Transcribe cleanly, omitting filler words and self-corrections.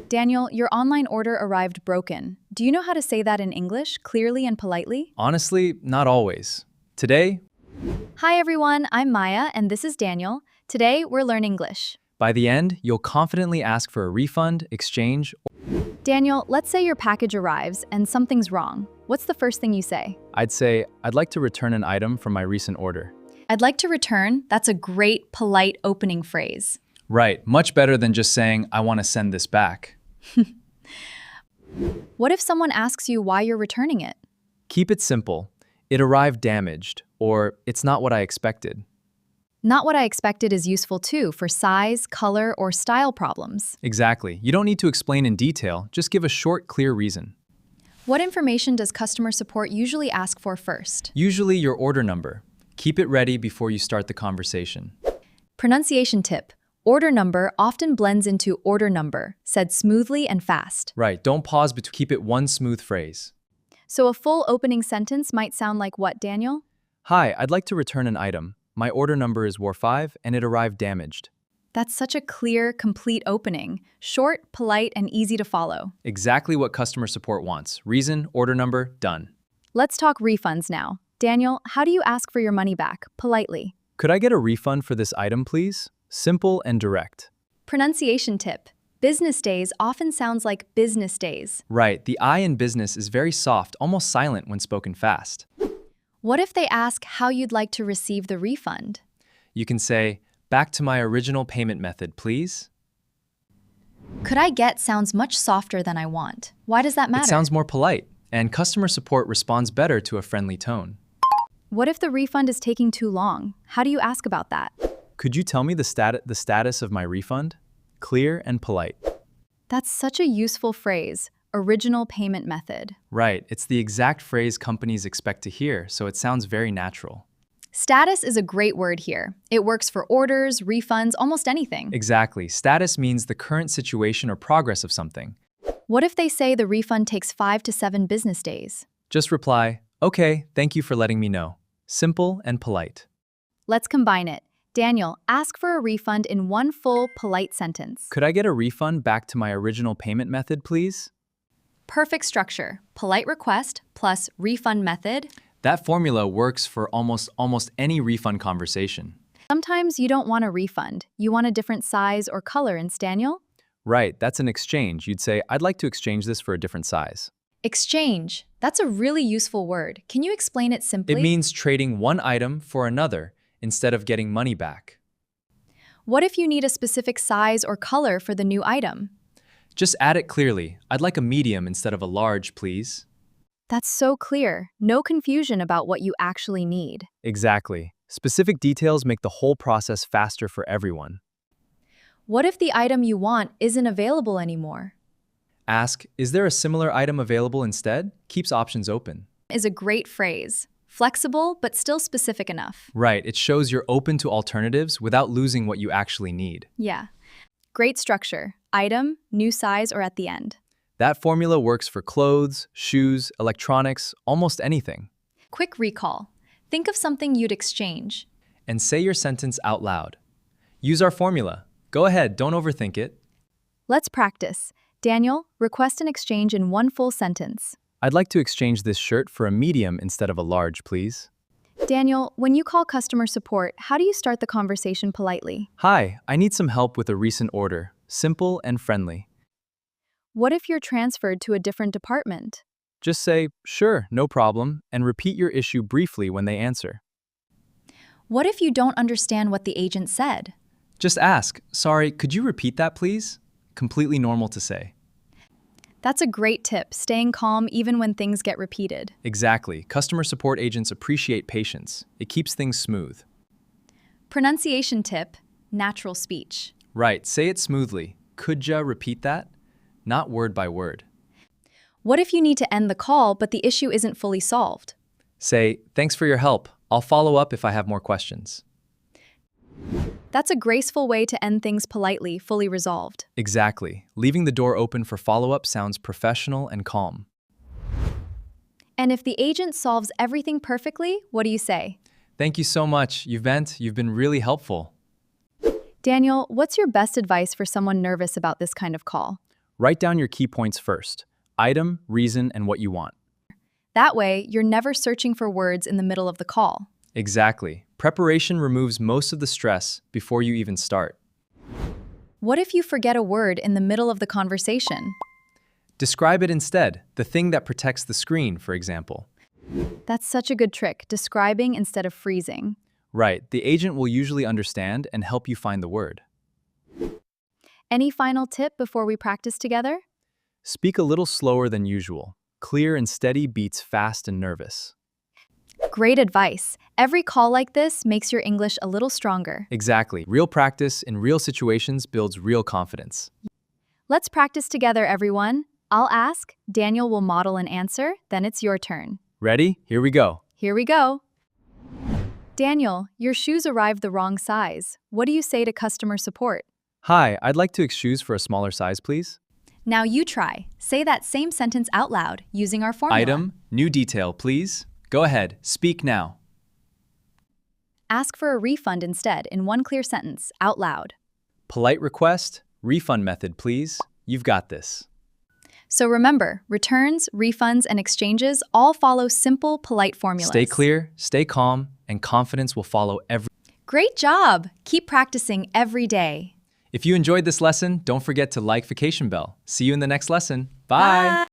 Daniel, your online order arrived broken. Do you know how to say that in English, clearly and politely? Honestly, not always. Today, Hi everyone, I'm Maya and this is Daniel. Today we're learning English. by the end, you'll confidently ask for a refund, exchange. Daniel, let's say your package arrives and something's wrong. What's the first thing you say? I'd say, I'd like to return an item from my recent order. I'd like to return. That's a great, polite opening phrase. Right, much better than just saying, I want to send this back. What if someone asks you why you're returning it? Keep it simple. It arrived damaged, or it's not what I expected. Not what I expected is useful too for size, color, or style problems. Exactly. You don't need to explain in detail, just give a short, clear reason. What information does customer support usually ask for first? Usually your order number. Keep it ready before you start the conversation. Pronunciation tip. Order number often blends into order number, said smoothly and fast. Right, don't pause between. Keep it one smooth phrase. So a full opening sentence might sound like what, Daniel? Hi, I'd like to return an item. My order number is WAR5 and it arrived damaged. That's such a clear, complete opening. Short, polite, and easy to follow. Exactly what customer support wants. Reason, order number, done. Let's talk refunds now. Daniel, how do you ask for your money back, politely? Could I get a refund for this item, please? Simple and direct. Pronunciation tip. Business days often sounds like business days. Right, the I in business is very soft, almost silent when spoken fast. What if they ask how you'd like to receive the refund? You can say, back to my original payment method, please. Could I get sounds much softer than I want. Why does that matter? It sounds more polite, and customer support responds better to a friendly tone. What if the refund is taking too long? How do you ask about that? Could you tell me the status of my refund? Clear and polite. That's such a useful phrase, original payment method. Right, it's the exact phrase companies expect to hear, so it sounds very natural. Status is a great word here. It works for orders, refunds, almost anything. Exactly. Status means the current situation or progress of something. What if they say the refund takes 5 to 7 business days? Just reply, okay, thank you for letting me know. Simple and polite. Let's combine it. Daniel, ask for a refund in one full, polite sentence. Could I get a refund back to my original payment method, please? Perfect structure. Polite request plus refund method. That formula works for almost any refund conversation. Sometimes you don't want a refund. You want a different size or color instead, Daniel? Right, that's an exchange. You'd say, I'd like to exchange this for a different size. Exchange. That's a really useful word. Can you explain it simply? It means trading one item for another instead of getting money back. What if you need a specific size or color for the new item? Just add it clearly. I'd like a medium instead of a large, please. That's so clear. No confusion about what you actually need. Exactly. Specific details make the whole process faster for everyone. What if the item you want isn't available anymore? Ask, is there a similar item available instead? Keeps options open. Is a great phrase. Flexible, but still specific enough. Right, it shows you're open to alternatives without losing what you actually need. Yeah. Great structure. Item, new size, or at the end. That formula works for clothes, shoes, electronics, almost anything. Quick recall. Think of something you'd exchange. And say your sentence out loud. Use our formula. Go ahead, don't overthink it. Let's practice. Daniel, request an exchange in one full sentence. I'd like to exchange this shirt for a medium instead of a large, please. Daniel, when you call customer support, how do you start the conversation politely? Hi, I need some help with a recent order. Simple and friendly. What if you're transferred to a different department? Just say, sure, no problem, and repeat your issue briefly when they answer. What if you don't understand what the agent said? Just ask, sorry, could you repeat that, please? Completely normal to say. That's a great tip, staying calm even when things get repeated. Exactly. Customer support agents appreciate patience. It keeps things smooth. Pronunciation tip, natural speech. Right, say it smoothly. Could ya repeat that? Not word by word. What if you need to end the call but the issue isn't fully solved? Say, thanks for your help. I'll follow up if I have more questions. That's a graceful way to end things politely, fully resolved. Exactly. Leaving the door open for follow-up sounds professional and calm. And if the agent solves everything perfectly, what do you say? Thank you so much. You've been really helpful. Daniel, what's your best advice for someone nervous about this kind of call? Write down your key points first: item, reason, and what you want. That way, you're never searching for words in the middle of the call. Exactly. Preparation removes most of the stress before you even start. What if you forget a word in the middle of the conversation? Describe it instead, the thing that protects the screen, for example. That's such a good trick, describing instead of freezing. Right, the agent will usually understand and help you find the word. Any final tip before we practice together? Speak a little slower than usual. Clear and steady beats fast and nervous. Great advice. Every call like this makes your English a little stronger. Exactly. Real practice in real situations builds real confidence. Let's practice together, everyone. I'll ask, Daniel will model an answer, then it's your turn. Ready? Here we go. Here we go. Daniel, your shoes arrived the wrong size. What do you say to customer support? Hi, I'd like to exchange for a smaller size, please. Now you try. Say that same sentence out loud using our formula. Item, new detail, please. Go ahead, speak now. Ask for a refund instead in one clear sentence, out loud. Polite request, refund method, please. You've got this. So remember, returns, refunds, and exchanges all follow simple, polite formulas. Stay clear, stay calm, and confidence will follow every. Great job! Keep practicing every day. If you enjoyed this lesson, don't forget to like Vacation Bell. See you in the next lesson. Bye.